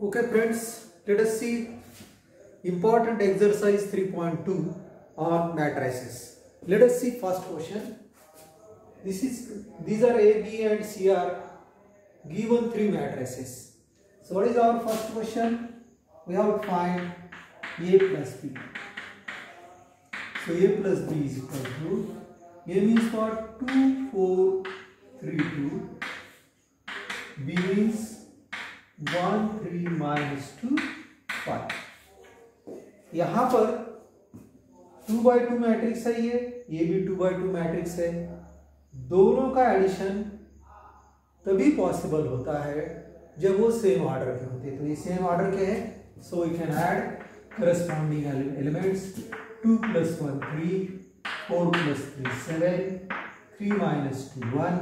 Okay friends, let us see important exercise 3.2 on matrices. Let us see first question. These are A, B and C are given three matrices. So what is our first question? We have to find A plus B. So A plus B is equal to, A means what? 2, 4, 3, 2. B means 1, 3 minus 2, 5. यहाँ पर 2 by 2 matrix है, ये भी 2 by 2 matrix है। दोनों का addition तभी possible होता है जब वो सेम ऑर्डर के होते हैं। तो ये सेम ऑर्डर के हैं, so we can add corresponding elements. 2 plus 1 3, 4 plus 3 7, 3 minus 2 1,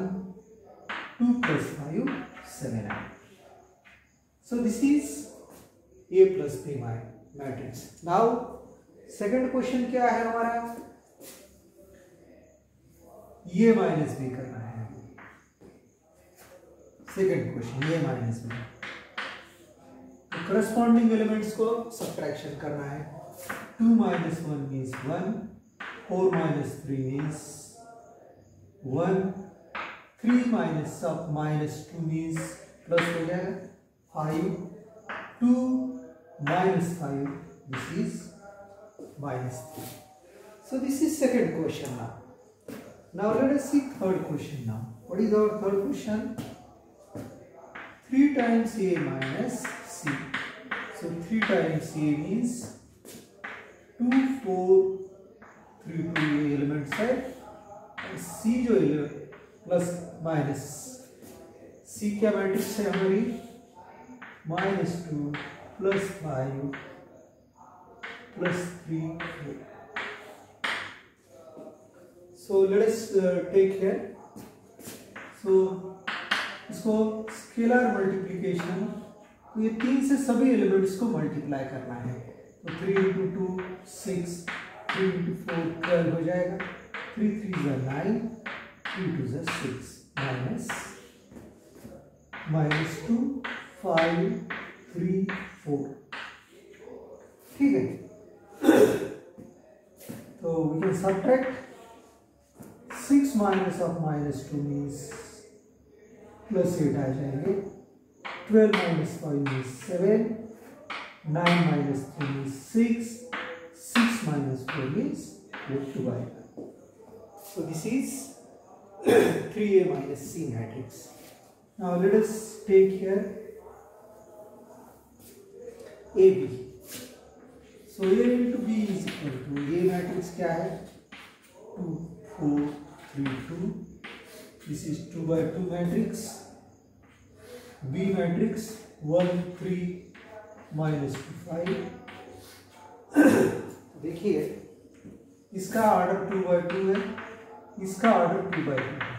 2 plus 5 7. So this is A plus B matrix. Now second question क्या है हमारा? A minus B करना है। Second question A minus B, तो करस्पॉन्डिंग एलिमेंट्स को subtraction करना है। 2 minus 1 means 1, 4 minus 3 means 1, 3 minus 2 means plus हो जाएगा 5, 2 minus 5, this is minus 3. So this is second question now. Now let us see third question now. What is our third question? 3 times A minus C. So 3 times A means 2, 4, 3, 2 ये elements है, और C जो plus minus, C क्या matrix है हमारी? -2 plus 5 plus 3 4. So let us take here. So इसको scalar multiplication, तो ये 3 से सभी एलिमेंट्स को मल्टीप्लाई करना है। तो 3 into 2 6, 3 into 4 12 हो जाएगा। 3 3 is 9, 3 2 is 6 minus 2 5 3 4। ठीक है, तो we can subtract 6 minus of -2 means plus 8 आ जाएंगे। 12 minus 5 means 7, 9 minus 3 means 6, 6 minus 4 means 2 आएगा। So this is 3A minus C matrix. Now let us take here AB. So A into B is equal to, A matrix क्या है? 2 4 3 2. This is 2 by 2 matrix. B matrix 1 3 minus 2 5. देखिए इसका order 2 by 2 है, इसका order 2 by 2 है,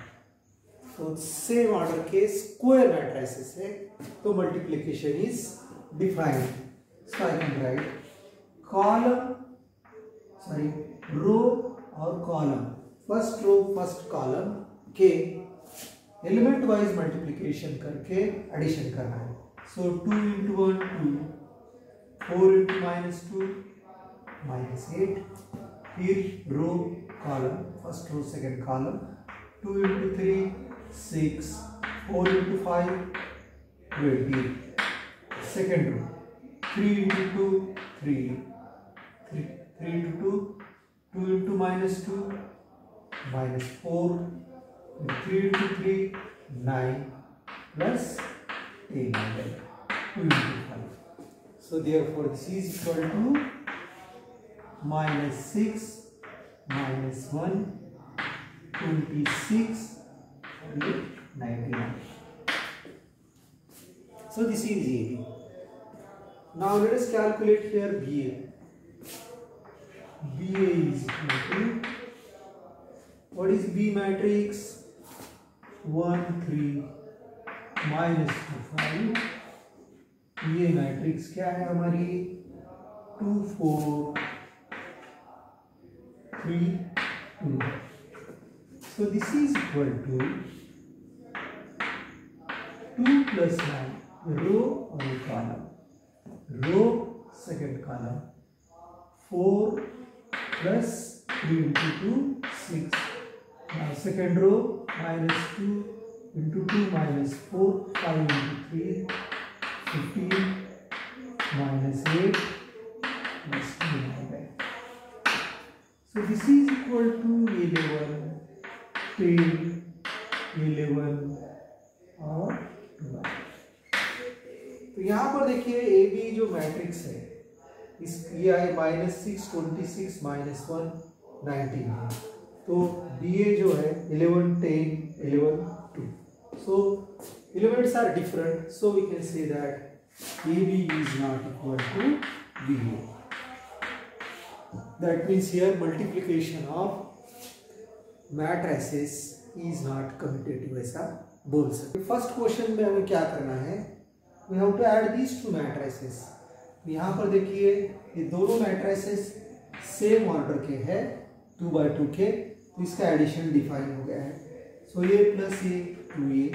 तो same order के square matrices है, तो multiplication is defined. So I can write row और column, first row first column के एलिमेंट वाइज मल्टीप्लिकेशन करके एडिशन करना है। सो 2 into 1 2, 4 into -2 -8, फिर row column, first row second column, 2 into 3 6, 4 into 5 20, second row 3 into 2 3, 3 into 2 2 into -2 -4, 3 into 3 9 plus 10 2 into 5. So therefore this is equal to -6 -1 26 99. So this is AB. Now let us calculate here BA. BA is equal to, what is B matrix? 1 3 minus 2 5. ये matrix क्या है हमारी? 2 4 3 2. So this is equal to 2 plus 9 row और column, row second column 4 plus 3 into 2 6. Now second row minus 2 into 2 minus 4 5 into 3 15 minus 8 plus 2. So this is equal to 11 10 11 और 12. तो यहाँ पर देखिए ए बी जो मैट्रिक्स है इस ये आए -6 26 -1 19 है, तो बी ए जो है 11 10 11 2. सो elements are different, so we can say that AB is not equal to BA. That means here multiplication of matrices is not commutative, ऐसा बोल सकते. फर्स्ट क्वेश्चन में हमें क्या करना है, we have to add these two matrices. यहाँ पर देखिए ये दोनों मैट्रिसेस सेम ऑर्डर के हैं 2 by 2 के, तो इसका एडिशन डिफाइन हो गया है. So A plus A 2a,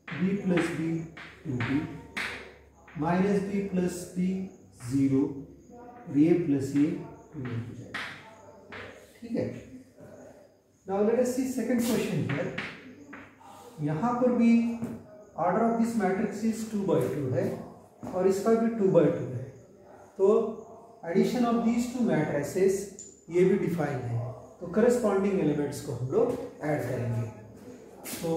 B plus B 2b, minus B plus B 0, A plus A 2a हो जाएगा. ठीक है. Now let us see second question here. यहाँ पर भी order of this matrix is 2 by 2 है और इसका भी 2 by 2 है, तो addition of these two matrices ये भी डिफाइन है, तो करस्पॉन्डिंग एलिमेंट्स को हम लोग ऐड करेंगे. तो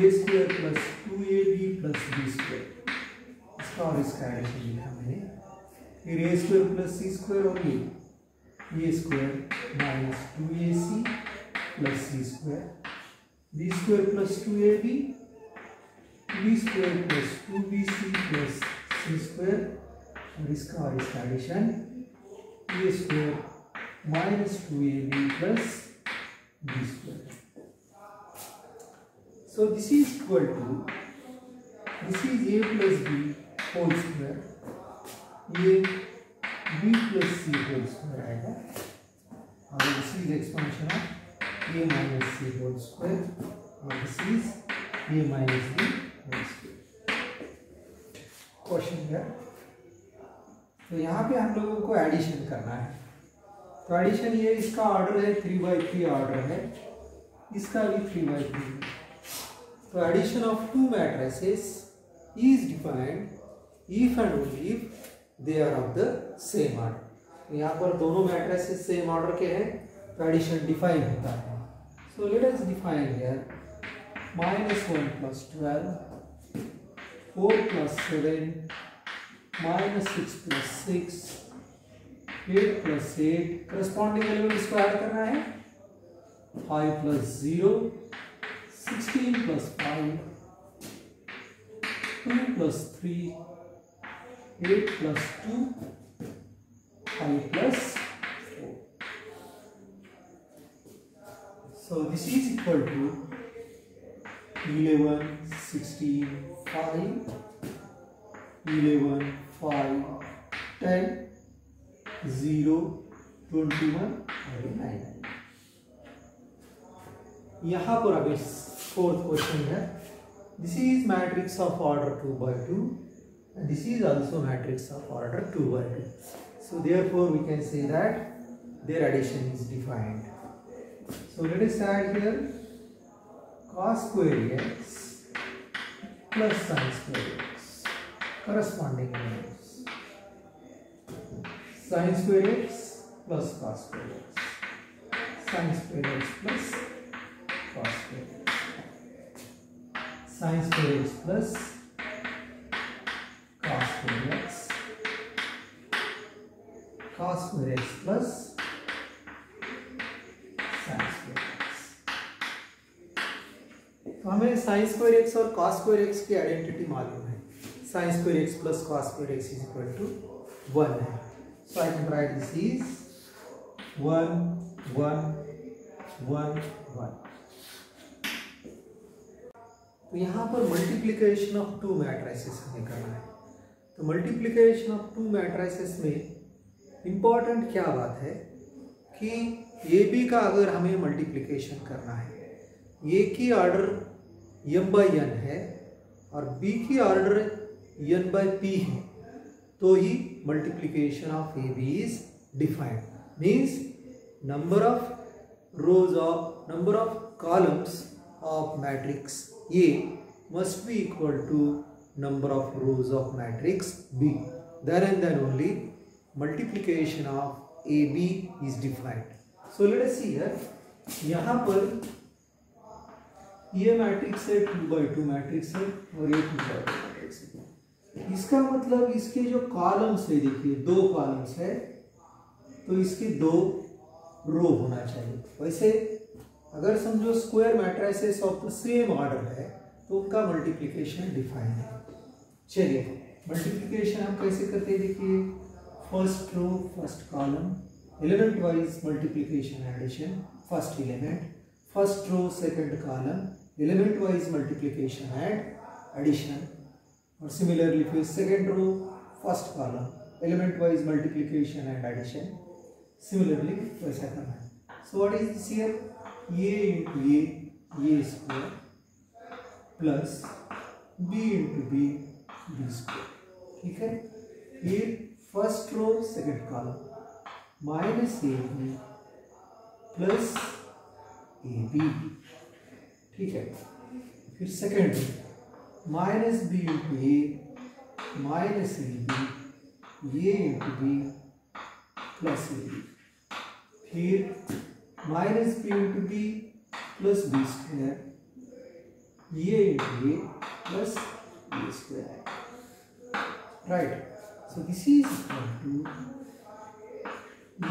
a square plus 2ab plus b square, इसका और इसका एडिशन लिखा मैंने. फिर a square plus c square और a square minus 2ac plus c square, b square plus 2ab, b square plus 2bc plus c square और इसका addition a square minus 2ab plus b square. So this is equal to, this is a plus b whole square, ये b plus c whole square आएगा और this is expansion of a minus c whole square और this is a minus b whole square. Question है, तो यहाँ पे हम लोगों को एडिशन करना है. तो एडिशन ये इसका ऑर्डर है 3 by 3 ऑर्डर है, इसका भी 3 by 3 है. तो addition of two matrices is defined if and only if they are of the same order. यहाँ पर दोनों मैट्रिसेस सेम ऑर्डर के हैं तो एडिशन डिफाइन होता है. So let us define here -1 plus 12, 4 plus 7, -6 plus 6, 8 plus 8. Corresponding element इसको add करना है. 5 plus 0, 16 plus 5, 2 plus 3, 8 plus 2, 5 plus 4. So this is equal to 11 16 5 11 5 10 0 21 और 9. यहाँ पर अभी फोर्थ क्वेश्चन है. This is matrix of order 2 by 2 and this is also matrix of order 2 by 2. So therefore we can say that their addition is defined. So let us add here cos square x plus sin square x, corresponding elements. Sin square x plus cos square x, sin square x plus cos square x, sin square x plus cos square x, cos square x plus sin square x. तो हमें sin square x और cos square x की identity मालूम है. sin square x plus cos square x is equal to 1 है. So I can write this is 1 1 1 1. तो यहाँ पर मल्टीप्लिकेशन ऑफ टू मैट्रिसेस हमें करना है. तो मल्टीप्लिकेशन ऑफ टू मैट्रिसेस में इंपॉर्टेंट क्या बात है कि ए बी का अगर हमें मल्टीप्लिकेशन करना है, ए की ऑर्डर m by n है और b की ऑर्डर n by p है, तो ही multiplication of a b is defined. Means number of columns of matrix A must be equal to number of rows of matrix B. Then and then only multiplication of AB is defined. So let us see here. यहाँ पर ये matrix है 2x2 matrix है और ये 2x2 matrix है. इसका मतलब इसके जो कॉलम्स है, देखिए 2 कॉलम्स है तो इसके 2 रो होना चाहिए. वैसे अगर समझो square matrices of the same order है तो उनका मल्टीप्लिकेशन डिफाइन है. चलिए मल्टीप्लिकेशन हम कैसे करते हैं, देखिए first row first column, element wise multiplication addition, first element, first row second column, element wise multiplication and addition. और सिमिलरली फिर second row first column, element wise multiplication and addition. Similarly वैसा करना है. So what is this here, A into A square plus B into B square. ठीक है, ये first row second column minus A B plus A B. ठीक है, फिर second row minus b into a minus a into b plus A b. फिर minus b into b plus b square, ये into a plus b square. Right, so this is equal to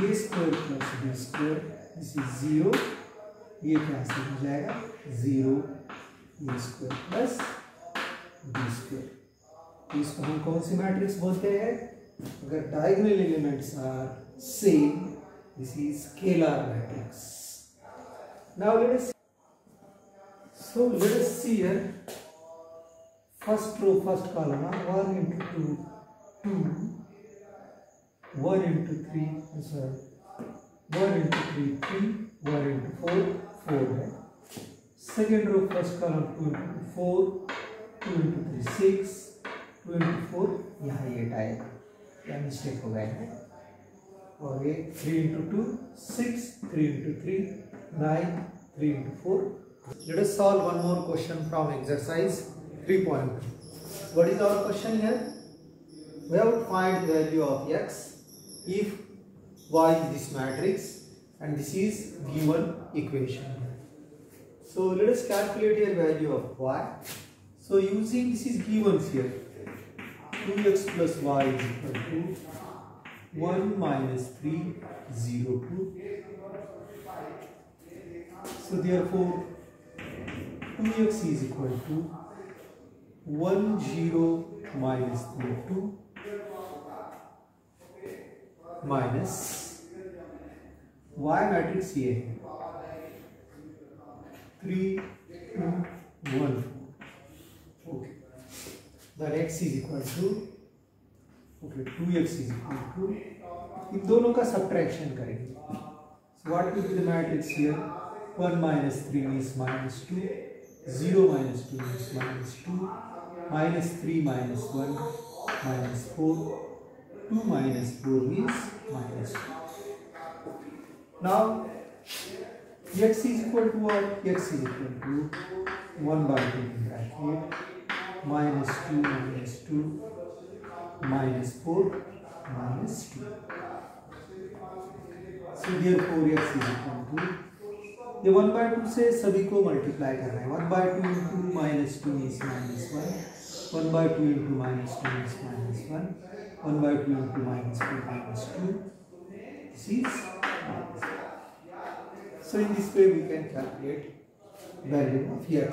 a square plus b square. This is 0, ये cancel हो जाएगा, 0 a square plus b square. इसको हम कौन सी matrix बोलते हैं, अगर diagonal elements are same, this is scalar matrix. Now let us see here. First row first column 1 into 2 2, 1 into 3 sorry 1 into 3 3, 1 into 4 4 है. Second row first column 2 into 4, 2 into 3 6, 2 into 4 यहाँ 8 आएगा, क्या मिस्टेक हो गया है. और ये 3 into 2 6, 3 into 3 9, 3 into 4. Let us solve one more question from exercise 3.2. What is our question here? We have to find the value of x if y is this matrix and this is given equation. So let us calculate here value of y. So using this is given here, 2x plus y is equal to 1 minus 3 0 2. So therefore 2x is equal to 1 0 minus 3 2 minus y matrix ये है 3 2 1 4. Okay, then x is equal to 2x is equal to, इन दोनों का subtraction करेंगे. So what will be the matrix here? 1 minus 3 means minus 2, 0 minus 2 means minus 2, minus 3 minus 1 minus 4, 2 minus 4 means minus 2. Now x is equal to what? X is equal to 1 by 2 in bracket minus 2 minus 2 minus 4 minus 2. So therefore x is equal to, ये 1 by 2 से सभी को multiply करना है. 1 by 2 into minus 2 is minus 1, 1 by 2 into minus 2 is minus 1, 1 by 2 into minus 2 minus 2. This is minus 1. So in this way we can calculate value of x.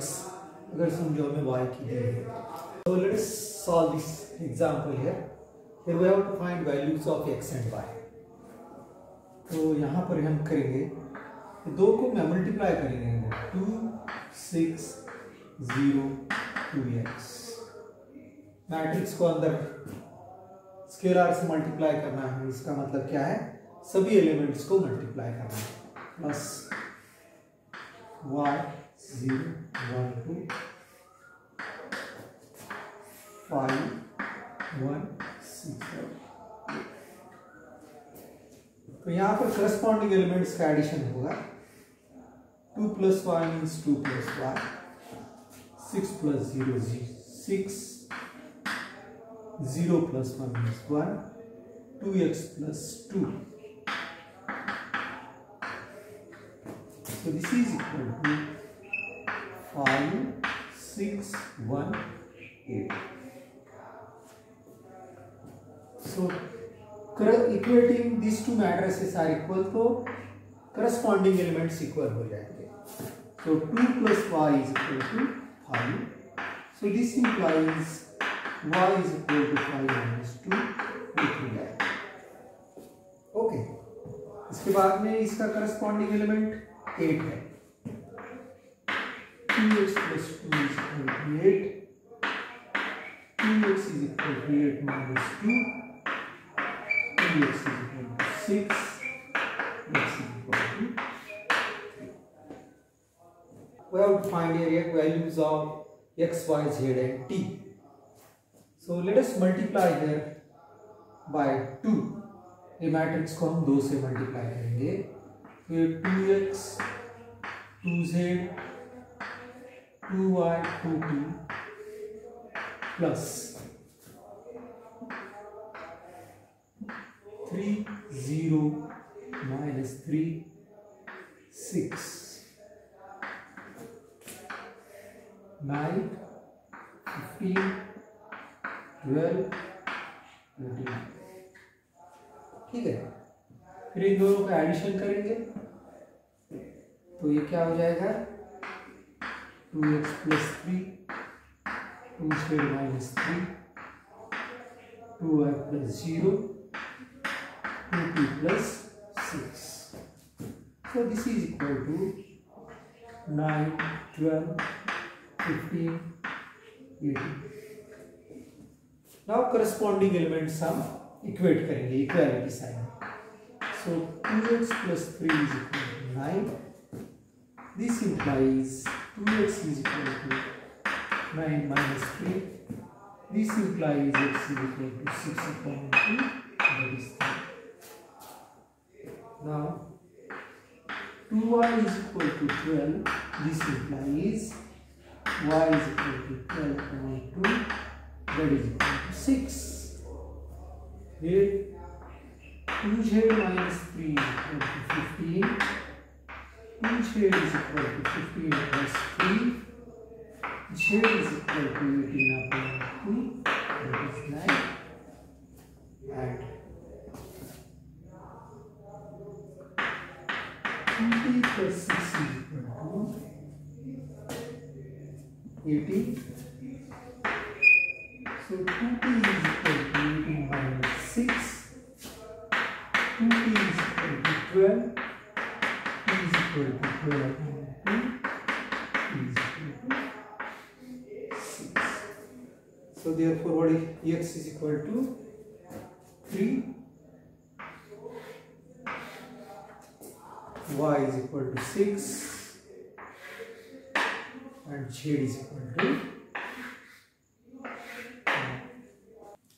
अगर समझो हमें y की दी है. So let us solve this example here. Here we have to find values of x and y. तो यहाँ पर हम करेंगे, दो को मैं मल्टीप्लाई करेंगे, 2 6 0 2x. मैट्रिक्स को अंदर स्केलर से मल्टीप्लाई करना है. इसका मतलब क्या है, सभी एलिमेंट्स को मल्टीप्लाई करना है. प्लस y 0 1 2 5 1 6 7 तो यहाँ पर करस्पॉन्डिंग एलिमेंट्स का एडिशन होगा 2 + y means 2 + y, 6 + 0 is 6, 0 + 1 is 1, 2x + 2. So this is equal to 5, 6, 1, 8. So equating these two matrices are equal, तो corresponding elements equal हो जाएंगे. So 2 + y is equal to 5. So this implies y is equal to 5 - 2. लिख लिया है. Okay. इसके बाद में इसका corresponding element 8 है. 2x + 2 is equal to 8. 2x is equal to 8 - 2. 2x is equal to 6. X is equal to 3. We have to find here values of x, y, z and t. So let us multiply here by 2. ये matrix को हम 2 से multiply करेंगे. तो ये 2x 2z 2y 2t plus 3 0 - 3 6 9 15 12 29. ठीक है. फिर इन दोनों का एडिशन करेंगे तो ये क्या हो जाएगा 2x + 3 2z - 3 2y + 0 2t + 6. So this is equal to 9 12 15 18. Now corresponding elements हम equate करेंगे equality sign. So 2x + 3 is equal to 9. This implies 2x is equal to 9 - 3. This implies x is equal to 6/2. That is 3. Now 2y is equal to 12. This implies y is equal to 12/2. That is equal to 6. Here 2z - 3 is equal to 15. 2z is equal to 15 + 3. Z is equal to 18/2. That is 9. And 20 + 6 is equal to 18. So 2t is equal to 18 - 6. 2t is equal to 12. T is equal to 12/2. T is equal to 6. So therefore what is x is equal to 3. Y is equal to 6. And z is equal to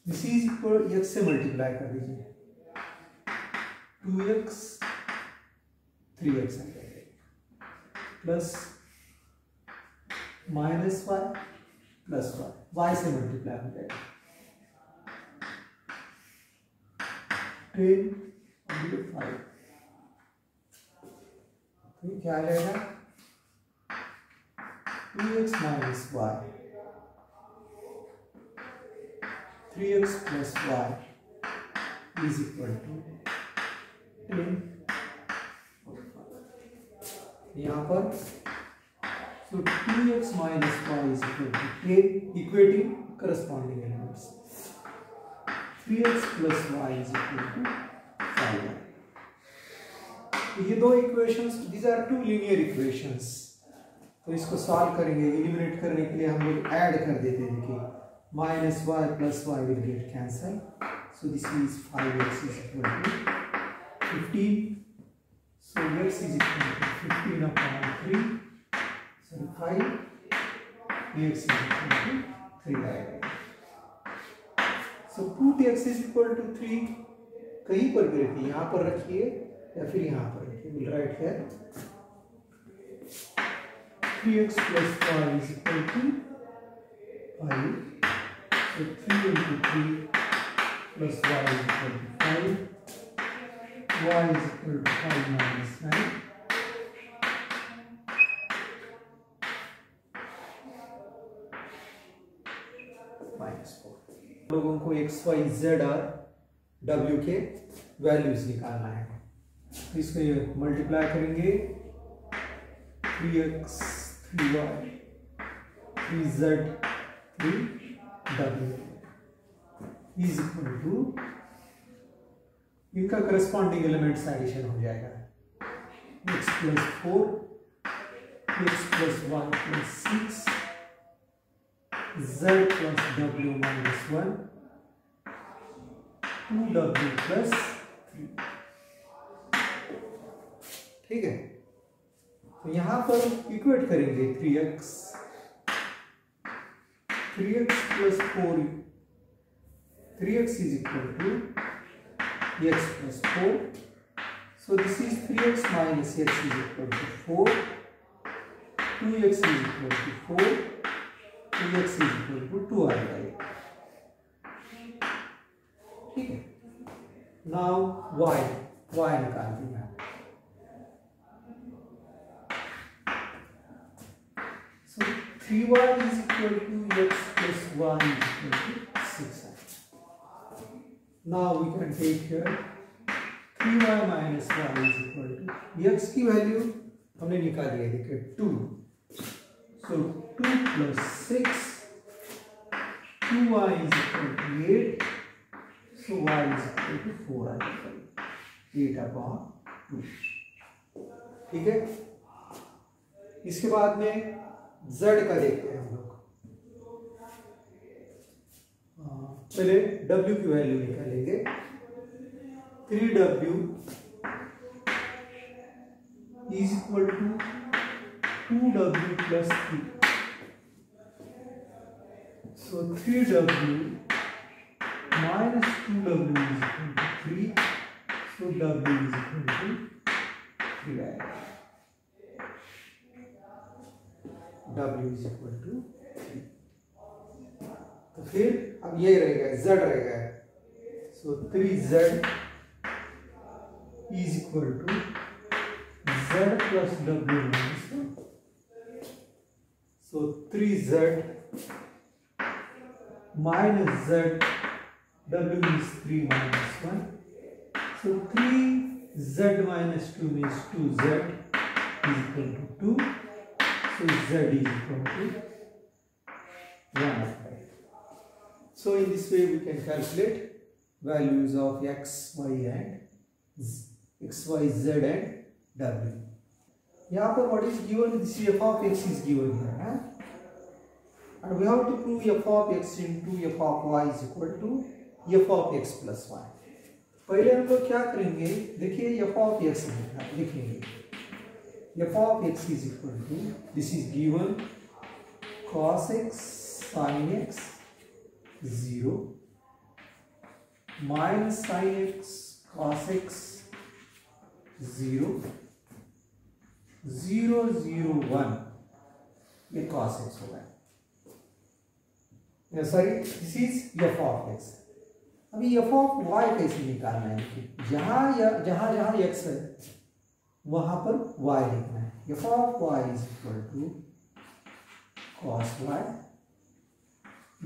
this is equal x से multiply कर दीजिए 2x 3x आ जाएगा plus -y plus y से multiply हो जाएगा 10 और 5. तो क्या आ जाएगा 2x - y 3x + y is equal to 10. यहाँ पर so 2x - y is equal to 10. Equating corresponding elements. 3x + y is equal to 5. ये दो equations, these are two linear equations. तो इसको सॉल्व करेंगे. एलिमिनेट करने के लिए हम लोग ऐड कर देते हैं. देखिए -y + y will get cancel. So this is 5x is equal to 15. So x is equal to 15/3. So 5. X is equal to 3. So put x is equal to 3 कहीं पर भी रखिए. यहाँ पर रखिए या फिर यहाँ पर will write here 3x plus y is equal to 5. So 3 into 3 plus y is equal to 5. Y is equal to 5 minus 9. Minus 4. लोगों को x, y, z और w के वैल्यूज निकालना है। इसको ये मल्टीप्लाई करेंगे 3x 3y 3z 3w is equal to इनका करस्पॉन्डिंग एलिमेंट्स एडिशन हो जाएगा x plus 4 x plus y plus 6 z plus w minus 1 2w plus 3। ठीक है, तो यहां पर इक्वेट करेंगे 3x plus 4 3x is equal to x plus 4. So this is 3x minus x is equal to 4. 2x is equal to 4. 2x is equal to 2 आ जाएगा। ठीक है, now y निकाल दिया। So 3y is equal to x plus y is equal to 6. Now we can take here 3y minus y is equal to x की value हमने निकाली है, देखिए 2. So 2 plus 6 2y is equal to 8. So y is equal to 4 आ जाएगा 8/2। ठीक है, इसके बाद में z का देखते हैं हम लोग। पहले w की वैल्यू निकालेंगे 3w is equal to 2w plus 3. So 3w minus 2w is equal to 3. So w is equal to 3. W is equal to 3. तो फिर अब ये रहेगा z रहेगा, so 3z is equal to z plus w minus 1. So 3z minus z, w is 3 minus 1. So 3z minus 2 means 2z is equal to 2. So z is equal to 1/5. So in this way we can calculate values of x, y and x, y, z and w. यहाँ पर what is given? This f of x is given here, and we have to prove f of x into f of y is equal to f of x plus y. पहले हम लोग क्या करेंगे, देखिए f of x लिखेंगे f of x is equal to, this is given cos x sin x 0 minus sin x cos x 0 0 0 1, ये cos x होगा। Sorry, this is f of x। अभी f of y कैसे निकालना है, जहां x है वहां पर y लिखना है। f of y is equal to cos y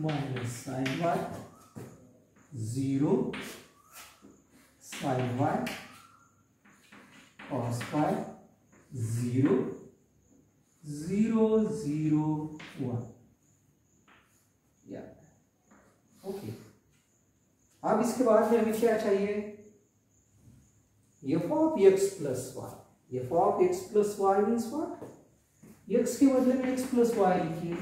minus sin y 0 sin y cos y 0 0 0 1। Okay, अब इसके बाद में हमें क्या चाहिए, f of x plus y। f of x plus y means what? x के बदले में x plus y लिखिए।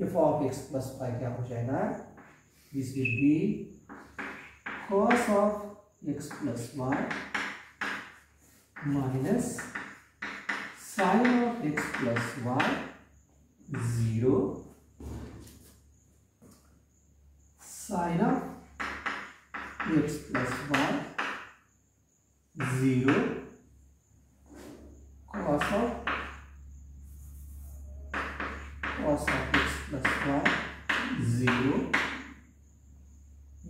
f of x plus y क्या हो जाएगा, this will be cos of x plus y minus sin of x plus y 0 sin of x plus y 0 cos of x plus y 0,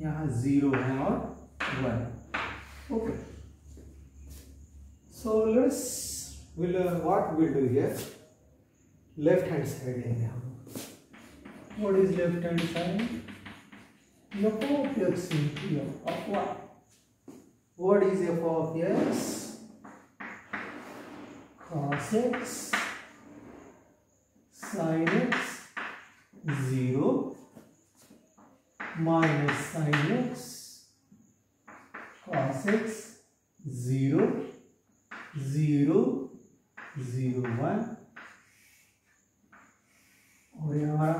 यहाँ 0 है और 1. Okay. So what we'll do here, left hand side लेंगे हम. What is left hand side? F of x into f of y. What is f of x? Cos x sin x 0 minus sin x cos x 0 0 0 1. और ये हमारा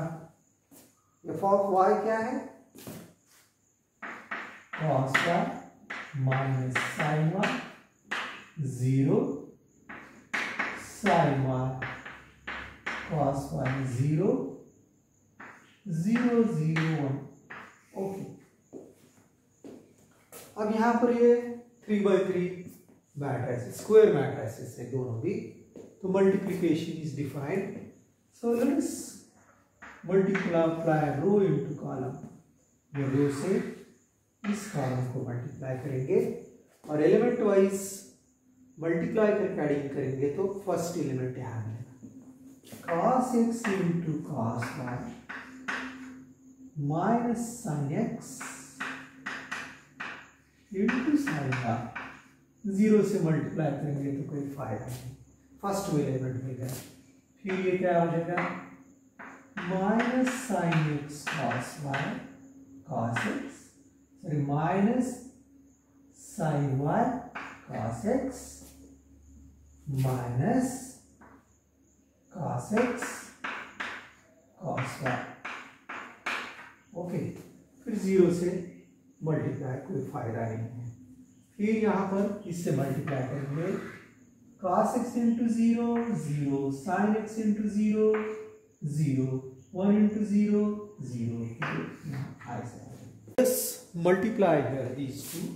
f of y क्या है? cos y minus sin y 0 sin y cos y 0 0 0 1. Okay. अब यहाँ पर ये 3/3 matrices, square matrices है दोनों भी, तो multiplication is defined. So let's multiply row into column. ये रो से इस कॉलम को मल्टीप्लाई करेंगे और एलिमेंट वाइज मल्टीप्लाई करके एडिंग करेंगे तो फर्स्ट एलिमेंट यहाँ मिलेगा cos x into cos y minus sin x into sin y. 0 से मल्टीप्लाई करेंगे तो कोई फायदा नहीं, फर्स्ट एलिमेंट मिल गया. फिर ये क्या हो जाएगा minus sin x cos y cos x, sorry minus sin y cos x minus cos x cos y. Okay. फिर 0 से मल्टीप्लाई, कोई फायदा नहीं है. फिर यहाँ पर इससे मल्टीप्लाई करेंगे cos x into 0 0 sin x into 0 0 1 into 0 0. Let's multiply here these two.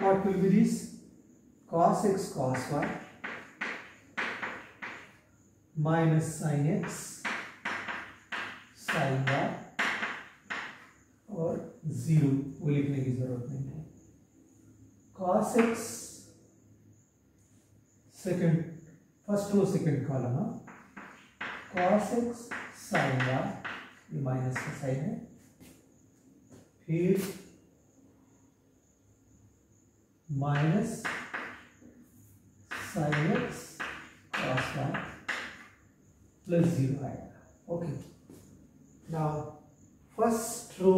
What will be this? Cos x cos y minus sin x sin y और 0 वो लिखने की जरूरत नहीं है. cos x second, first row second column, cos x sin y, ये minus का sign है. फिर minus sin x cos y plus 0 आएगा. Okay. Now first row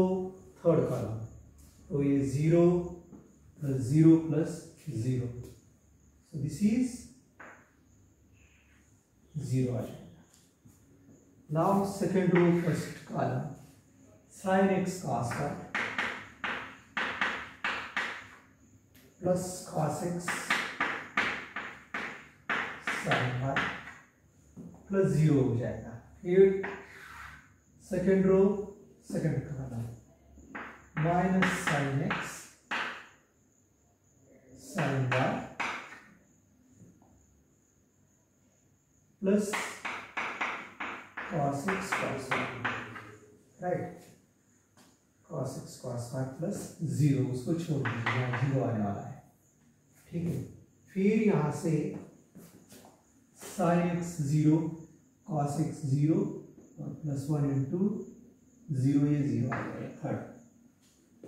third column, तो ये 0 plus 0 plus 0, so this is 0 आ जाएगा. Now second row first column sin x cos y plus cos x sin y plus 0 हो जाएगा. फिर second row second column minus sin x sin y plus cos x cos y, right. cos x cos y plus 0, उसको छोड़ दीजिए, यहाँ 0 आने वाला है. ठीक है. फिर यहाँ से sin x 0 cos x 0 और प्लस 1 इंटू 0, ये 0 आ जाएगा third.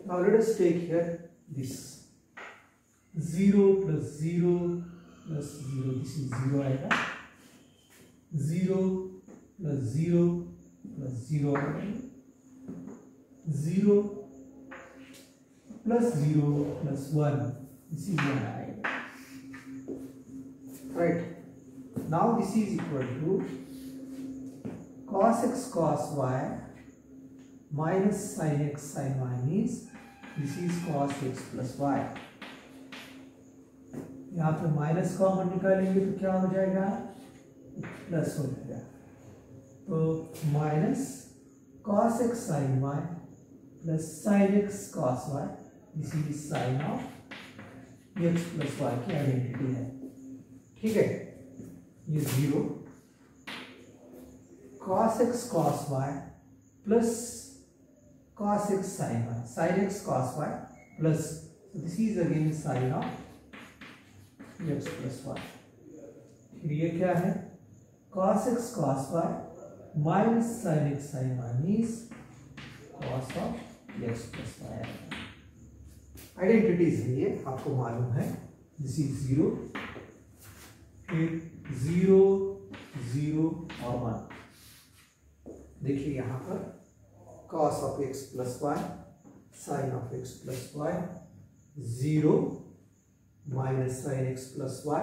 Now let us take here this 0 plus 0 plus 0, this is 0 आएगा. 0 प्लस 0 प्लस 0 आएगा. 0 प्लस 0 प्लस 1, दिस इज 1 आएगा. Right. Now this is equal to cos x cos y minus sin x sin y means this is cos x plus y. यहाँ पे minus common निकालेंगे तो क्या हो जाएगा प्लस हो जाएगा. तो minus cos x sin y plus sin x cos y, this is sin of X plus Y की आइडेंटिटी है। ठीक है, ये 0 cos x cos y plus cos x sin y, sin x cos y plus, so this is again sin of x plus y। फिर ये क्या है, cos x cos y minus sin x sin y means cos of x plus y। Identities है ये, आपको मालूम है। This is 0, फिर 0 0 और 1। देखिए यहाँ पर cos of x plus y sin of x plus y 0 minus sin x plus y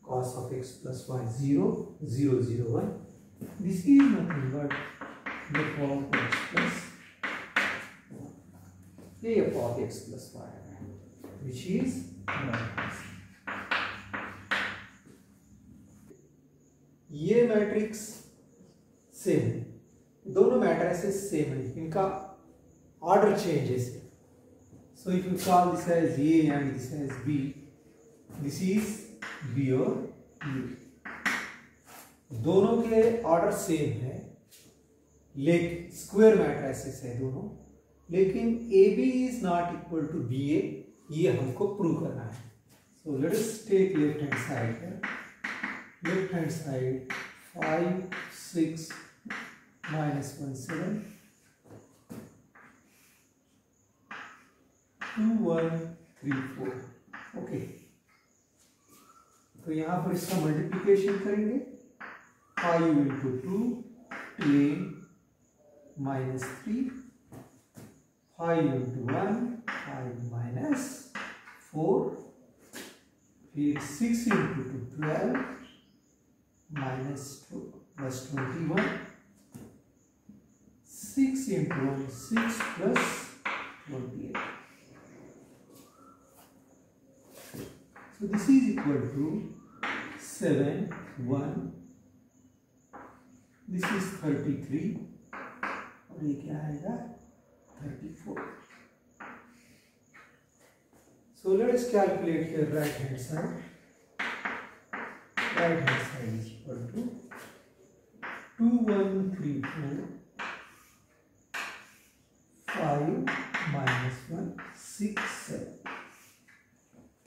cos of x plus y 0 0 0 1। This is nothing but f of x plus f of x plus y, which is 1। ये matrix same है, दोनों matrices same है, इनका order changes है। So if you call this as A and this as B, this is B और A. दोनों के order same है, लेकिन स्क्वायर मैट्रिसेस है दोनों, लेकिन a b is not equal to b a, ये हमको प्रूव करना है। So let us take left hand side है, left hand side 5 6 minus 1 7 2 1 3 4। Okay, तो यहां पर इसका मल्टीप्लिकेशन करेंगे, 5 into 2 10 minus 3, 5 into 1 5 minus 4, फिर 6 into 2 12 minus 2 plus 21, 6 into 1 6 plus 28। So this is equal to 7 1, this is 33 और ये क्या आएगा 34। So let us calculate here right hand side। Right hand side is equal to 2 1 3 4 5 minus 1 6 7।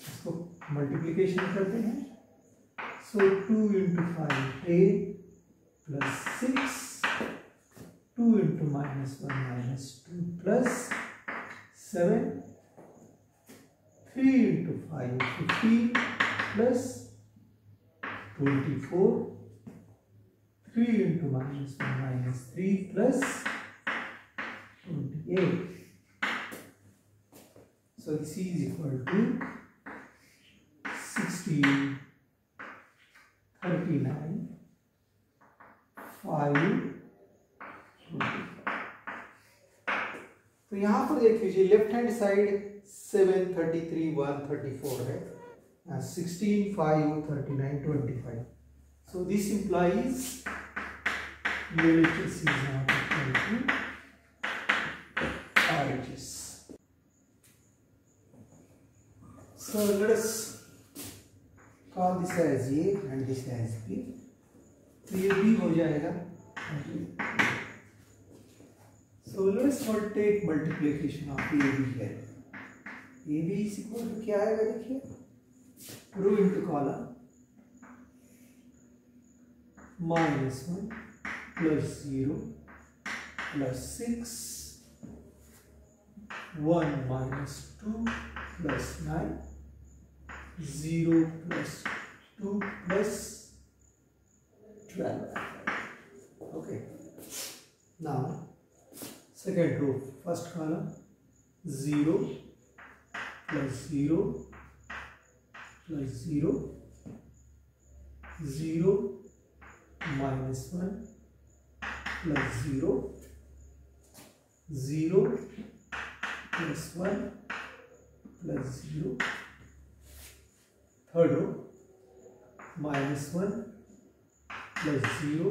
इसको multiplication करते हैं, सो 2 into 5 10 plus 6, 2 into minus 1 minus 2 plus 7, 3 into 5 15 plus 24, 3 into minus 1 minus 3 plus 28। So this is equal to 16 39 5 25। तो यहां पर देख लीजिए, left hand side 7 33 1 34 है, 16 5 39 25। So this implies LHS is not equal to RHS। So let us call this as A and this as B। तो ये B हो जाएगा। So let us not take multiplication of AB here। AB is equal to क्या आएगा, देखिए, row into column -1 plus 0 plus 6 1 minus 2 plus 9 0 plus 2 plus 12। Okay, now second row, first column 0 plus 0 plus 0 0 minus 1 plus 0 0 plus 1 plus 0। third row -1 plus 0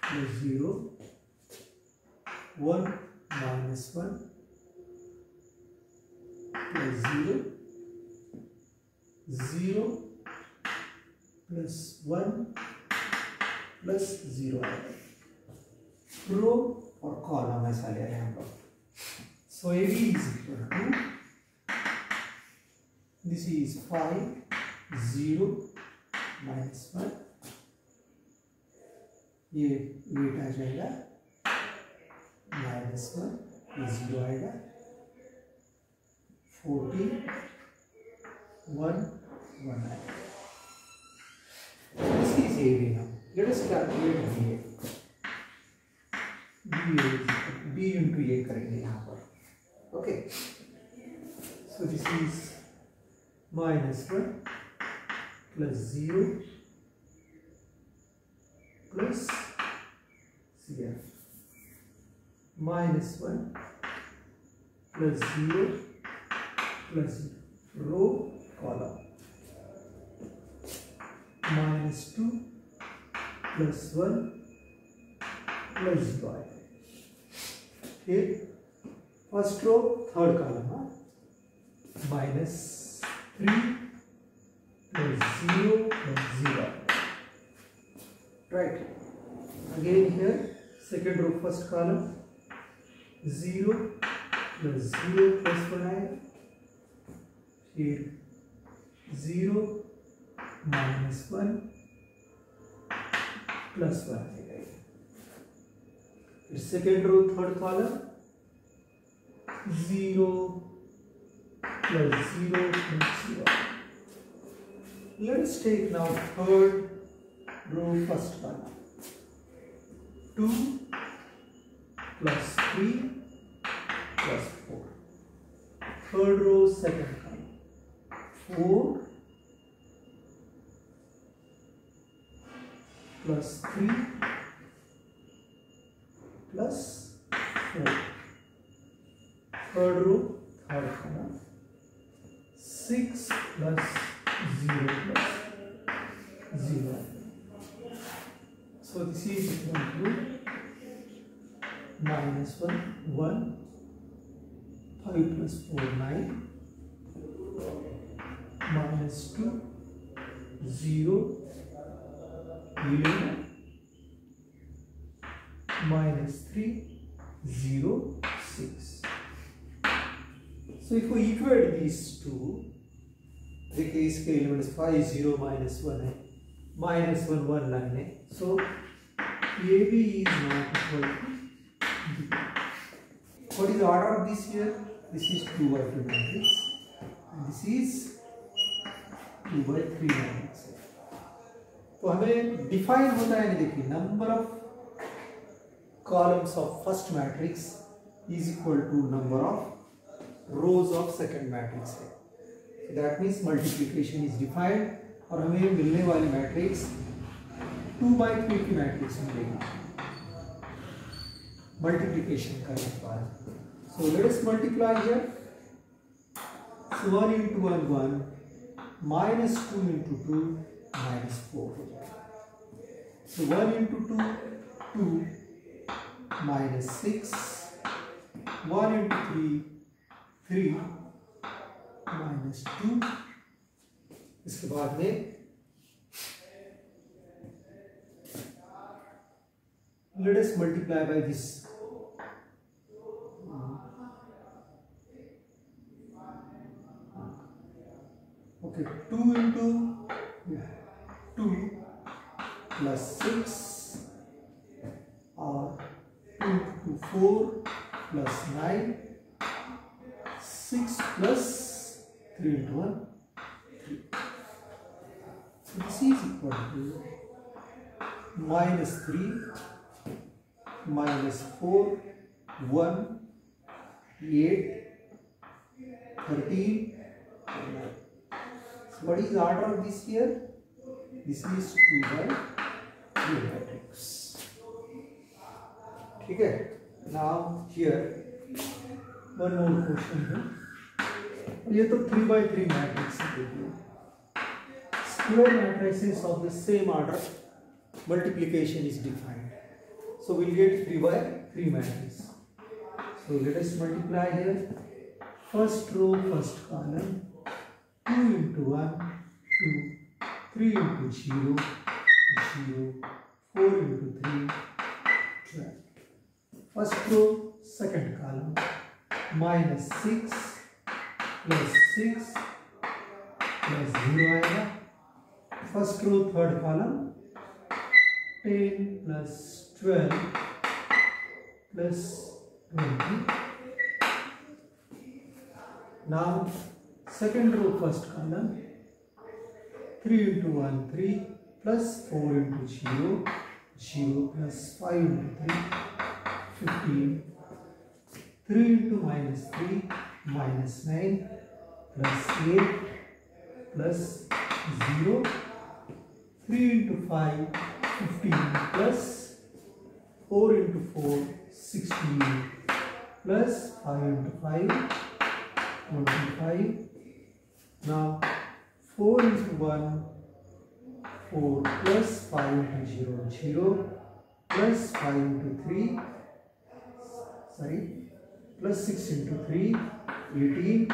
plus 0 1 minus 1 plus 0 0 plus 1 plus 0 आएगा. रो और column ऐसा ले रहे हैं हम लोग. So AB is equal to, this is 5 0 minus 1, ये 8 आ जाएगा, माइनस 1, ये 0 आएगा, 40 1 1 आएगा. This is AB now. Let us calculate BA. B into A करेंगे यहाँ पर. Okay. So this is minus 1 plus 0 plus here minus 1 plus 0 plus 0 row column minus 2 plus 1 plus 0. Here first row third column, minus 3 plus 0 plus 0. Right. Again here second row first column 0 plus 0 plus 1 आएगा. Here 0 minus 1 plus 1 आएगा. Second row third column 0 plus 0 plus 0. Let us take now third row first column 2 plus 3 plus 4. Third row second column 4 plus 3 plus 4. Third row third column 6 plus 0 plus 0. So this is equal to minus 1 1, 5 plus 4 9, minus 2 0 11, minus 3 0 6. So if we equate these two, देखिए इसके elements 5 0 minus 1 है, minus 1 1 9 है. So AB is not equal to B. What is the order of this here? This is 2 by 2 matrix and this is 2 by 3 matrix. तो हमें define होता है, देखिए number of columns of first matrix is equal to number of rows of second matrix है. That means multiplication is defined और हमें मिलने वाली मैट्रिक्स 2 by 3 की मैट्रिक्स मिलेगी मल्टीप्लिकेशन करने के बाद. सो let us multiply here. So 1 into 1 1, minus 2 into 2 minus 4 हो जाएगा. So 1 into 2 2 minus 6, 1 into 3 3 minus 2. इसके बाद में let us multiply by this. Okay, 2 into 2 plus 6 or 2 into 4 plus 9, 6 plus 3 into 1 3. So this is equal to minus 3 minus 4 1 8 13 9. So what is the order of this here? This is 2 by 3 matrix. ठीक है. Now here one more question है. ये तो 3 by 3 matrix है. Square matrices of the same order multiplication is defined. So we'll get 3 by 3 matrix. So let us multiply here. First row first column 2 into 1, 2, 3 into 0, 0, 4 into 3, 12. First row, second column, minus 6 plus 6 plus 0 आएगा. First row, third column, 10 plus 12 plus 20. Now, second row, first column, 3 into 1, 3 plus 4 into 0, 0 plus 5 into 3, 15. 3 into minus 3, minus 9 plus 8 plus 0. 3 into 5, 15 plus 4 into 4, 16 plus 5 into 5, 25. Now 4 into 1, 4 plus 5 into 0, 0 plus 5 into 3, plus 6 into 3, 18.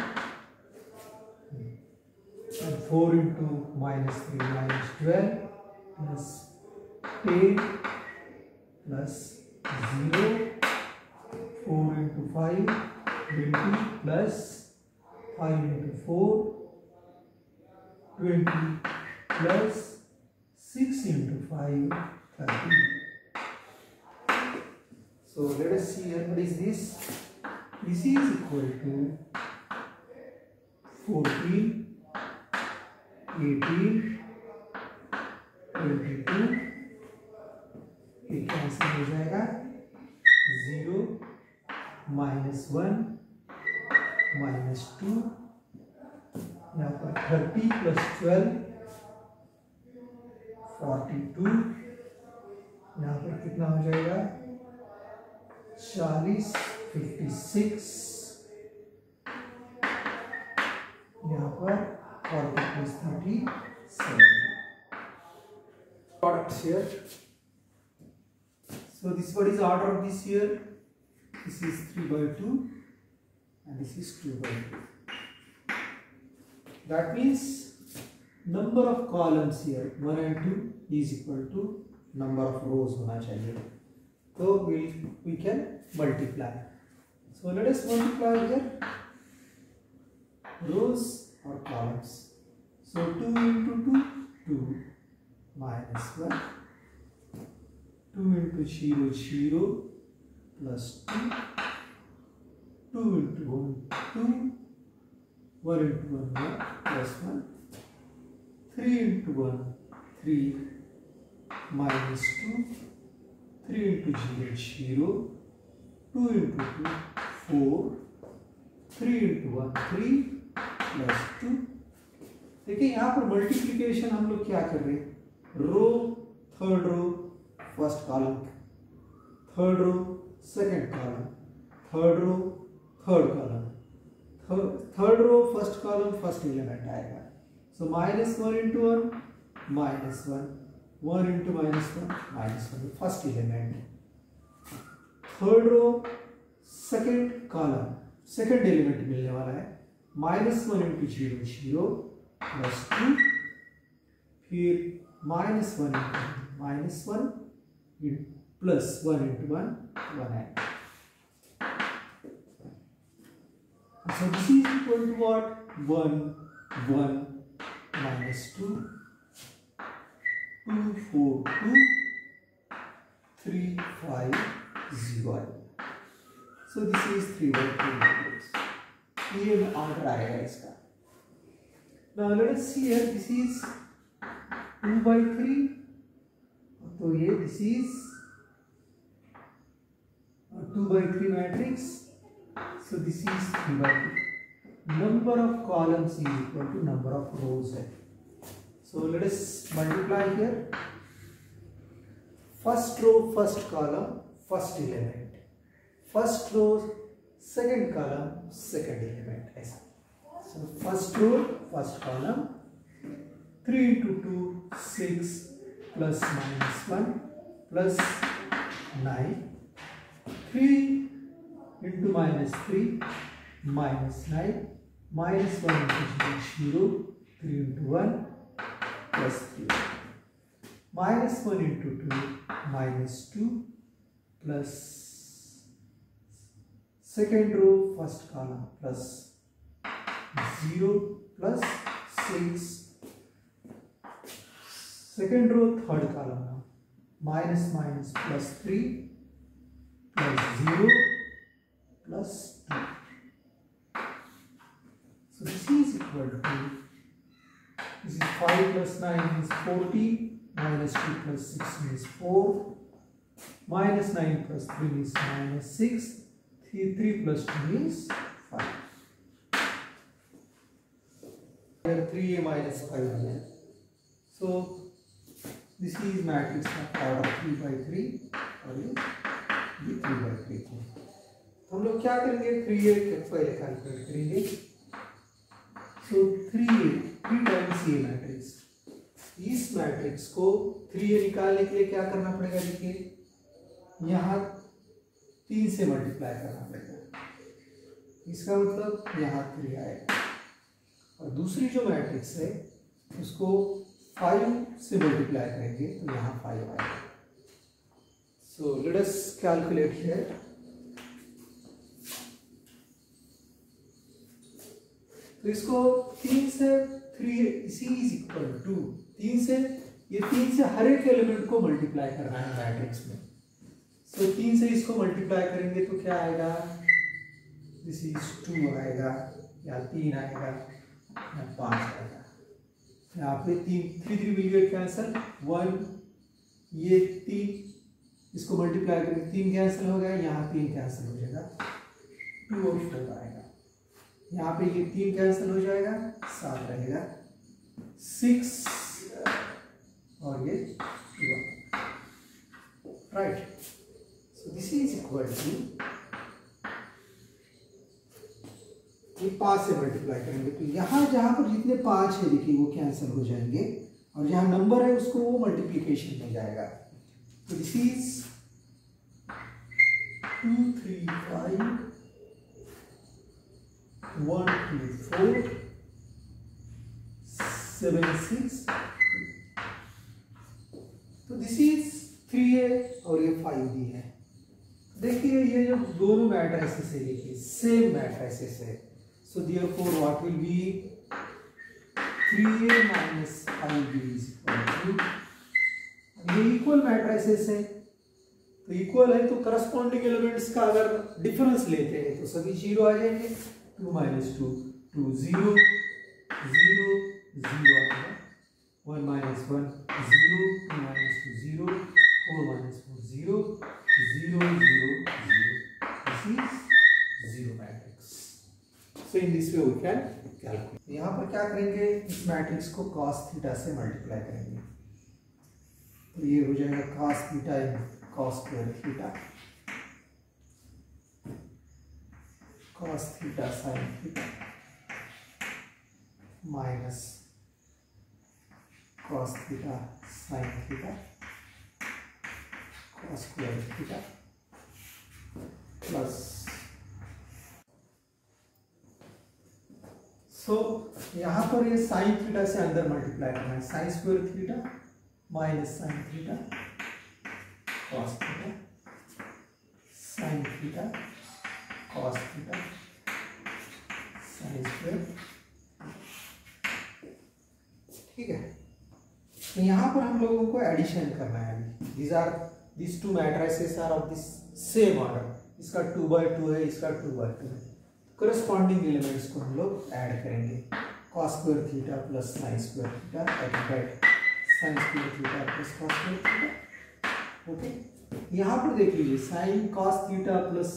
And 4 into minus 3, minus 12 plus 10 plus 0. 4 into 5, 20 plus 5 into 4, 20 plus 6 into 5, 30. So let us see here, what is this? This is equal to 14, 18, 22. ये cancel हो जाएगा. 0, minus 1, minus 2. यहाँ पर 30 plus 12, 42. यहाँ पर कितना हो जाएगा? 40, 56. यहाँ पर 40 plus 30, 70. Products here. So this what is order of this here? This is 3 by 2 and this is 2 by 2. That means number of columns here 1 and 2 is equal to number of rows होना चाहिए. So we can multiply. So let us multiply here rows or columns. So 2 into 2, 2 minus 1. 2 into 0, 0 plus 2. 2 into 1, 2. 1 into 1, 1 plus 1. 3 into 1, 3 minus 2. 3 into 0, 0. 2 into 2, 4. 3 into 1, 3 plus 2. देखिए यहाँ पर multiplication हम लोग क्या कर रहे हैं? Row, third row, first column, third row, second column, third row, third column, third row, first column, first element आएगा. So minus 1 into 1, minus 1, 1 into minus 1, minus 1, first element. Third row, second column, second element मिलने वाला है. Minus 1 into 0, 0 plus 2. फिर minus 1 into minus 1 plus 1 into 1, 1 है. So this is equal to what? 1, 1 minus 2, 2, 4, 2, 3, 5, 0. So this is 3 by 3 matrix. ये order आएगा इसका. Now let us see here. This is 2 by 3. तो ये this is 2 by 3 matrix. So this is 3 by 2. Number of columns is equal to number of rows. So let us multiply here. First row, first column, first element. First row, second column, second element. ऐसा. So first row, first column, 3 into 2, 6 plus minus 1 plus 9. 3 into minus 3 minus 9 minus 1 into 0, 3 into 1 plus 3. Minus 1 into 2 minus 2 plus second row first column plus 0 plus 6. Second row third column now minus minus plus 3 plus 0 plus 2. So this is equal to, this is 5 plus 9 is 40, minus 2 plus 6 is 4, minus 9 plus 3 is minus 6, 3 plus 2 is 5. Here 3a minus 5 here. So this is matrix of order 3 by 3 और ये 3 by 3 को हम लोग क्या करेंगे 3a के पहले calculate करेंगे. So 3a 3 times a matrix, इस मैट्रिक्स को 3a निकालने के लिए क्या करना पड़ेगा, देखिए यहाँ 3 से मल्टीप्लाई करना पड़ेगा. इसका मतलब यहाँ 3 आएगा और दूसरी जो मैट्रिक्स है उसको 5 से मल्टीप्लाई करेंगे तो यहाँ 5 आएगा. सो लेट अस कैलकुलेट हियर. तो इसको 3 से 3 इसी इज इक्वल टू 3 से, ये 3 से हर एक एलिमेंट को मल्टीप्लाई करना है मैट्रिक्स में. सो 3 से इसको मल्टीप्लाई करेंगे तो क्या आएगा, दिस इज 2 आएगा या 3 आएगा या 5 आएगा. यहाँ पे 3 3 विल गेट कैंसल, 1 ये 3 इसको मल्टीप्लाई करेंगे 3 कैंसिल हो गया, यहाँ 3 कैंसिल हो जाएगा, 2 और 4 आएगा. यहाँ पे ये 3 कैंसिल हो जाएगा, 7 रहेगा, 6 और ये 1. Right. So this is equal to, ये 5 से मल्टीप्लाई करेंगे तो यहाँ जहाँ पर जितने 5 है देखिए वो कैंसिल हो जाएंगे और जहाँ नंबर है उसको वो मल्टीप्लिकेशन में जाएगा. तो दिस इज 2 3 5 1 2 4 7 6. तो दिस इज 3a और ये 5b है. देखिए ये जो दोनों मैट्रिसेस है देखिए सेम मैट्रिसेस है. So therefore what will be 3a minus 5b is equal to, ये इक्वल मैट्रिसेस है तो इक्वल है तो करस्पॉन्डिंग एलिमेंट्स का अगर डिफरेंस लेते हैं तो सभी 0 आ जाएंगे. 2 minus 2 2 0 0 0 आएगा, 1 minus 1 0 2 minus 2 0 4 minus 4 0 0 0 0. This is 0 matrix. So in this way we can calculate. यहाँ पर क्या करेंगे, इस मैट्रिक्स को cos थीटा से मल्टीप्लाई करेंगे तो ये हो जाएगा cos theta in cos square theta, cos theta sin theta minus cos theta sin theta cos square theta plus. So यहाँ पर ये साइन थीटा से अंदर मल्टीप्लाई करना है, sign square theta minus sine theta cos theta sine theta cos theta sine square. ठीक है. तो यहाँ पर हम लोगों को एडिशन करना है. these two matrices are of this same order. इसका 2 by 2 है, इसका 2 by 2 है. करस्पॉन्डिंग एलिमेंट्स को हम लोग ऐड करेंगे. cos square theta plus sine square theta, I can write sine square theta plus cos square theta. Okay. यहाँ पर देख लीजिए sine cos theta plus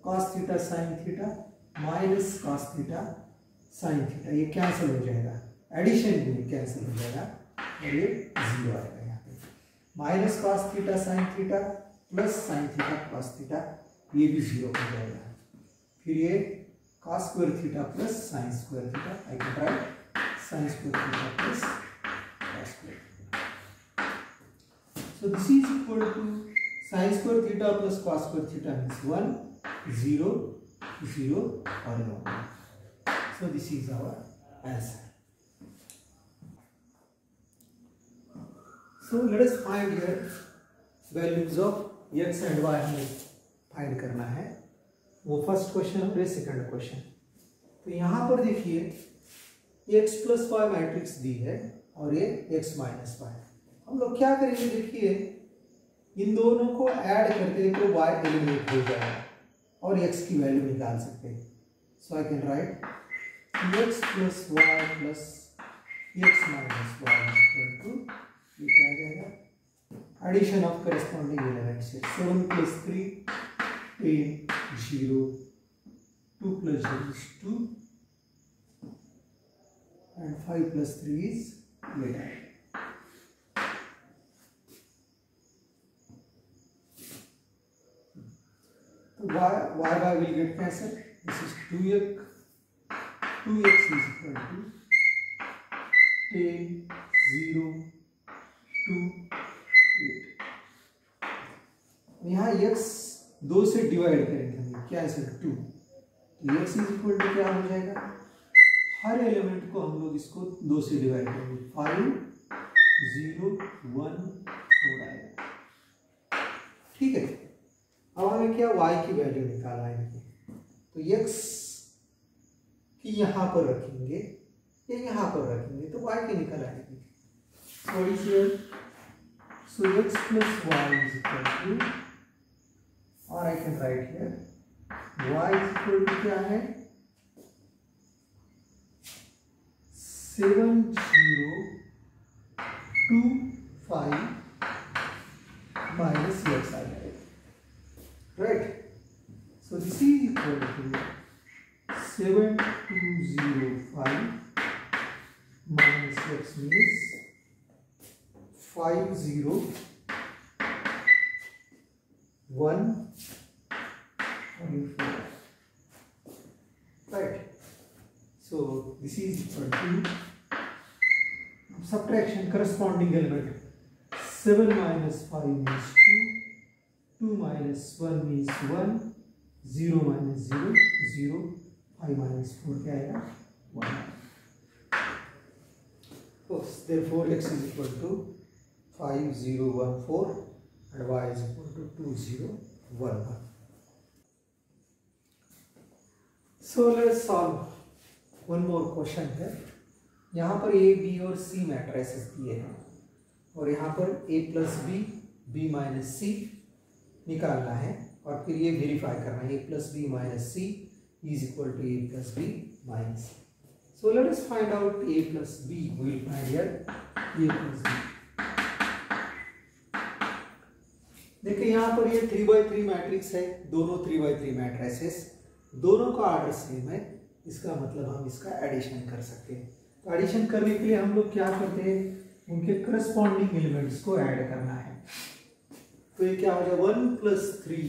cos theta sine theta minus cos theta sine theta, ये cancel हो जाएगा, addition में cancel हो जाएगा और ये 0 आएगा. यहाँ पे minus cos theta sine theta plus sine theta cos theta, ये भी 0 हो जाएगा. फिर ये cos square theta plus sine square theta, I can write sine square theta plus cos square theta. So this is equal to sine square theta plus cos square theta means 1 0 0 और 1. So this is our answer. So let us find here values of x and y हमें find करना है. वो first question और ये second question. तो यहाँ पर देखिए x प्लस वाई मैट्रिक्स दी है और ये x माइनस वाई. हम लोग क्या करेंगे, देखिए इन दोनों को ऐड करते हैं तो y एलिमिनेट हो जाएगा और x की वैल्यू निकाल सकते हैं. So I can write x plus y plus x minus y equal to, ये क्या आ जाएगा, एडिशन ऑफ करस्पॉन्डिंग एलिमेंट्स है. 7 plus 3 10 0 2 plus 0 is 2 and 5 plus 3 is 8. So y will get cancelled. This is 2x. 2x is equal to 10 0 2 8. यहाँ x 2 से divide करेंगे हम, क्या है sir 2. x is equal to क्या हो जाएगा, हर एलिमेंट को हम लोग इसको 2 से डिवाइड करेंगे. 5 0 1 4 आएगा. ठीक है. अब हमें क्या y की वैल्यू निकालना है. तो x की यहाँ पर रखेंगे या यहाँ पर रखेंगे तो y की निकल आएगी. So is here, so x plus y is equal to, और I can write here y is equal to क्या है, 7 0 2 5 माइनस x आ जाएगा. Right. So this is equal to 7 2 0 5 minus x means 5 0 1 4. Right. So this is equal to subtraction, corresponding element. 7 minus 5 means 2. 2 minus 1 means 1. 0 minus 0 0. 5 minus 4 क्या आएगा 1. So therefore x is equal to 5 0 1 4 and y is equal to 2 0 1 1. So let's solve one more question है. यहाँ पर a, b और c matrices दिए हैं और यहाँ पर a plus b, b minus c निकालना है और फिर ये वेरीफाई करना है. a plus B minus c is equal to a plus B minus c. So let us find out a plus b. We will find here a plus b. देखिए यहाँ पर ये 3x3 मैट्रिक्स है, दोनों 3x3 matrices, दोनों का order same है. इसका मतलब हम इसका एडिशन कर सकते हैं. तो एडिशन करने के लिए हम लोग क्या करते हैं, उनके करस्पॉन्डिंग एलिमेंट्स को ऐड करना है. तो ये क्या हो जाएगा, 1 plus 3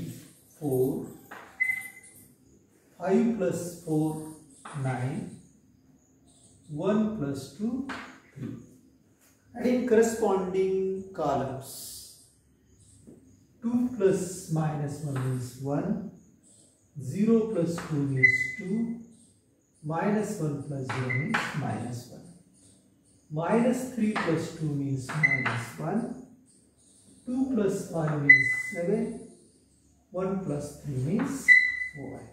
4 5 plus 4 9 1 plus 2 3. Adding corresponding columns. 2 plus minus 1 is 1, 0 plus 2 is 2, minus 1 plus 0 means minus 1, minus 3 plus 2 means minus 1, 2 plus 5 means 7, 1 plus 3 means 4.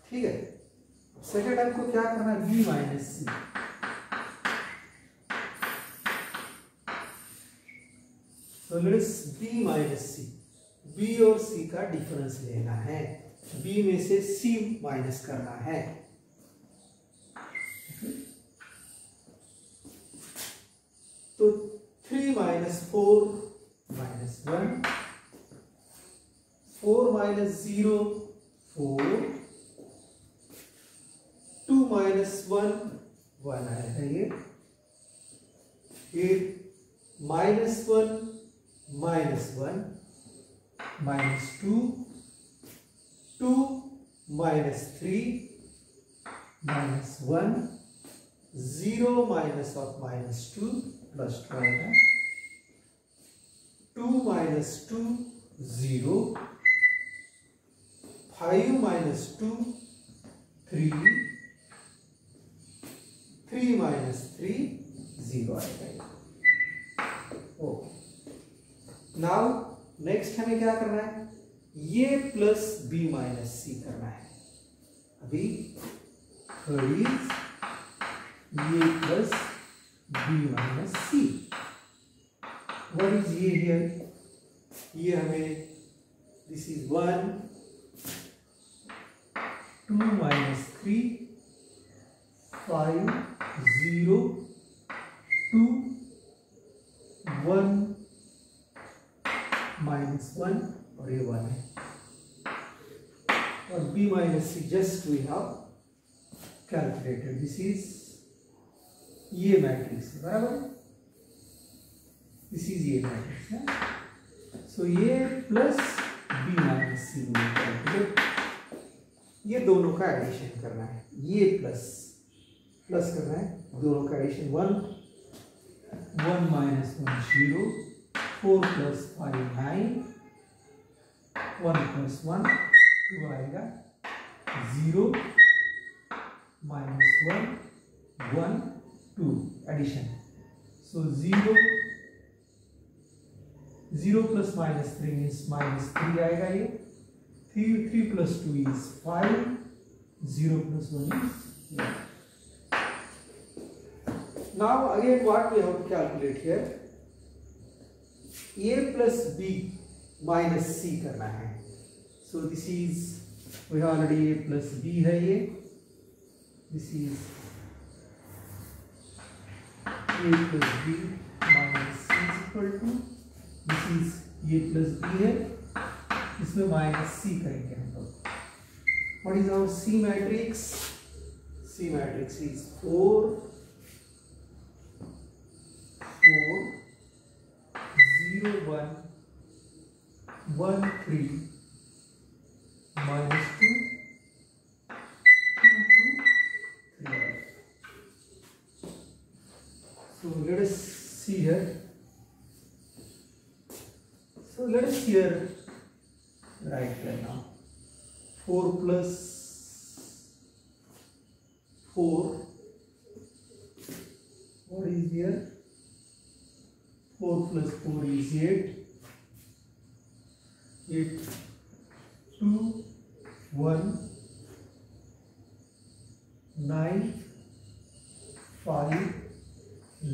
ठीक है. सेकेंड आपको क्या करना है, b माइनस सी. तो let's b minus C. b और c का difference लेना है. b में से c माइनस करना है. तो 3 माइनस 4 माइनस 1, 4 माइनस 0 4, 2 माइनस 1 1 आएगा ये. फिर minus 1 minus 1 minus 2 2 minus 3 minus 1 0 minus of minus 2 plus 2 आएगा. 2 minus 2 0 5 minus 2 3 3 माइनस 3 0 आएगा। ओके, नाउ नेक्स्ट हमें क्या करना है, ये प्लस बी माइनस सी करना है। अभी थर्ड इज ये plus B minus C. What is ये हियर, ये हमें दिस इज 1 2 माइनस 3 5 0 2 1 माइनस 1 और ये 1 है, और b minus C just we have calculated. This is ये मैट्रिक्स है, बराबर, दिस इज ये मैट्रिक्स है। सो ये plus b minus C calculate, ये दोनों का एडिशन करना है, ये प्लस प्लस करना है, दोनों का एडिशन 1 माइनस 1 0 4 प्लस 5 9 1 प्लस 1 2 आएगा 0 माइनस 1 1 2 एडिशन। सो 0 प्लस माइनस 3 मीन्स माइनस 3 आएगा, ये 3 plus 2 is 5 0 plus 1 is 1। Now again what we have to calculate here, a plus b minus c करना है। So this is we have already a plus b है, ये this is a plus b minus c is equal to this is a plus b है, इसमें minus c करेंगे हम लोग। What is our c matrix? C matrix is 4 0 1 1 3 minus 2 2 2 3. So let us see here. So let us here write here now 4 plus 4. What is here? 4 plus 4 is 8. 8 2 1 9 5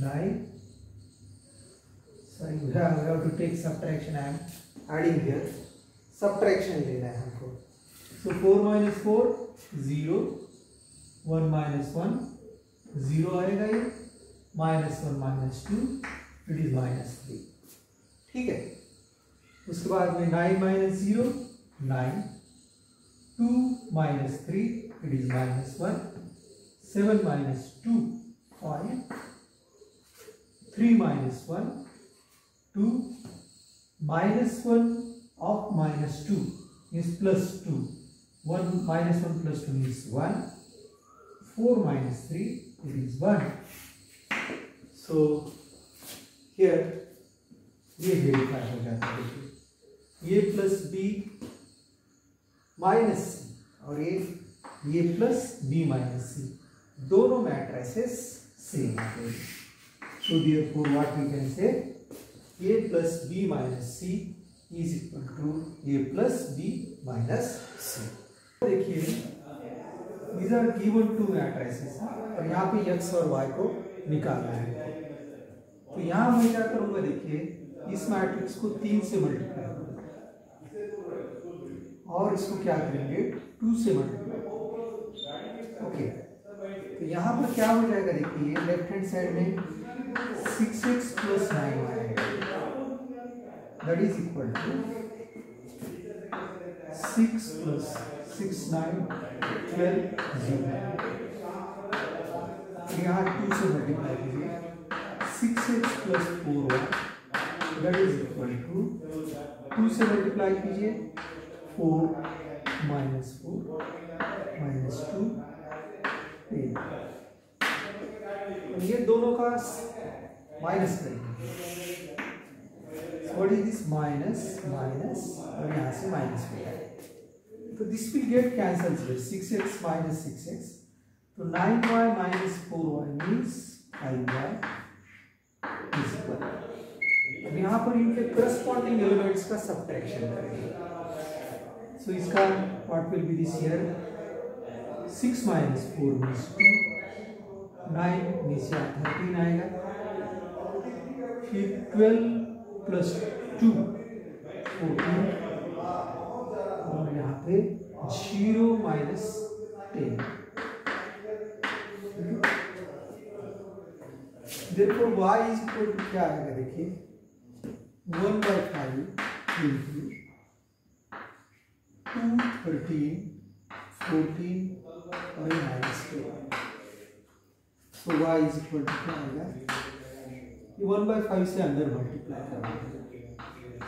9. Sorry, we have to take subtraction. I am adding here. Subtraction लेना है हमको. So 4 minus 4 0. 1 minus 1 0 आएगा ये. Minus 1 minus 2 it is minus 3. ठीक है. उसके बाद में 9 minus 0 9. 2 minus 3 it is minus 1. 7 minus 2 5. 3 minus 1 2. Minus 1 of minus 2 is plus 2. 1 minus 1 plus 2 is 1. 4 minus 3 it is 1. So here ये वेरीफाई हो जाता है। देखिए ये प्लस बी माइनस सी और ये प्लस बी माइनस सी, दोनों मैट्रिसेस सेम है। So therefore what we can say, a plus b minus c is equal to a plus b minus c. देखिए these are given two matrices और यहाँ पे x और y को निकालना है। तो यहाँ मैं क्या करूँगा, देखिए इस मैट्रिक्स को 3 से मल्टीप्लाई और इसको क्या करेंगे 2 से मल्टीप्लाई। ओके, तो यहाँ पर क्या हो जाएगा, देखिए लेफ्ट हैंड साइड में 6x plus 9y आएगा, that is equal to 6 plus 6 9 12 0। यहाँ 2 से मल्टीप्लाई कीजिए, 6x plus 4y that is equal to 2 से मल्टीप्लाई कीजिए 4 minus 4 minus 2 8। ये दोनों का माइनस करेंगे। What is this, minus minus और यहाँ से माइनस हो जाएगा, तो this will get cancels with 6x minus 6x तो 9y minus 4y means 5y is equal. अब यहाँ पर इनके करस्पॉन्डिंग एलिमेंट्स का सब्ट्रैक्शन करेंगे। सो इसका what will be this here 6 minus 4 means 2, 9 means 13 आएगा, फिर 12 प्लस 2 14 और यहाँ पे 0 minus 10। Therefore y is equal to क्या आएगा देखिए 1/5 into 2 13 14 और minus 10। So y is equal to क्या आएगा, ये 1/5 से अंदर मल्टीप्लाई करना है।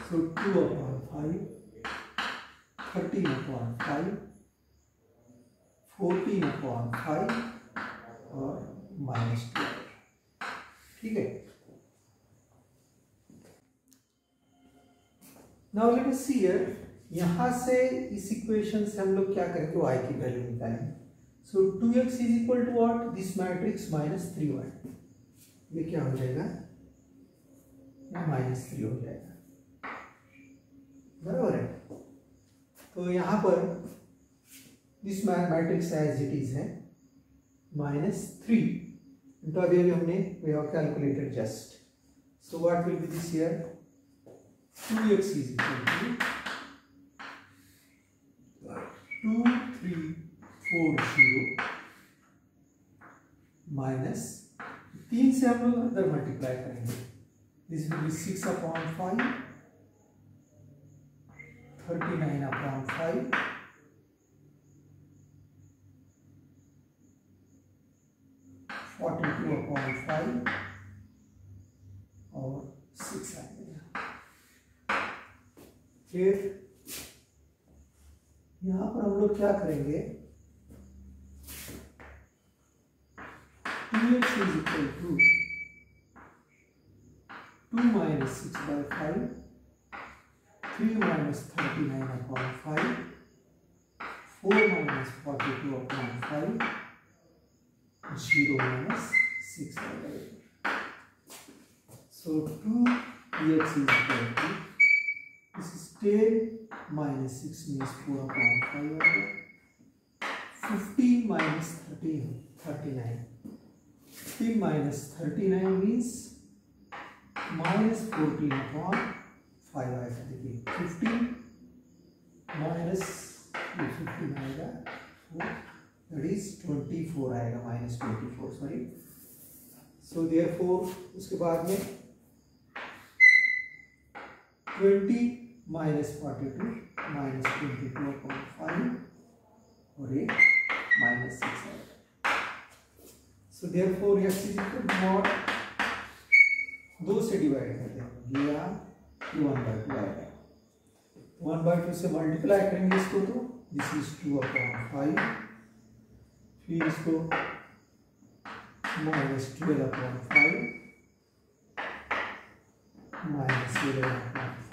So 2/5 13/5 14/5 और माइनस 12। ठीक है। Now let us see here, यहां से इस इक्वेशन से हम लोग क्या करेंगे, y की वैल्यू निकालेंगे। So 2x is equal to what, this matrix minus 3y। ये क्या हो जाएगा, माइनस 3 हो जाएगा, बराबर है। तो यहां पर this matrix as it is है -3 into अभी हमने we have calculated just, so what will be this here, 2x is equal to 2340 minus 3 से हम लोग अंदर मल्टीप्लाई करेंगे, दिस विल बी 6/5 39/5 42/5 और 6 आएगा। फिर यहां पर हम लोग क्या करेंगे, 2x is equal to 2 minus 6/5 3 minus 39/5 4 minus 42/5 0 minus 6 आएगा। So 2x is equal to, this is 10 minus 6 means 4/5 आएगा, 15 minus 13 39, 15 minus 39 means minus 14/5 आएगा। देखिए 15 minus 15 आएगा 4, that is 24 आएगा, minus 24 सॉरी। So therefore उसके बाद में 20 minus 42 minus 22/5 और एक minus 6 आएगा। So therefore x is equal to what, 2 से डिवाइड कर देंगे, या 1/2 आएगा। 1/2 से मल्टीप्लाई करेंगे इसको, तो दिस इज 2/5, फिर इसको -12/5 -11/5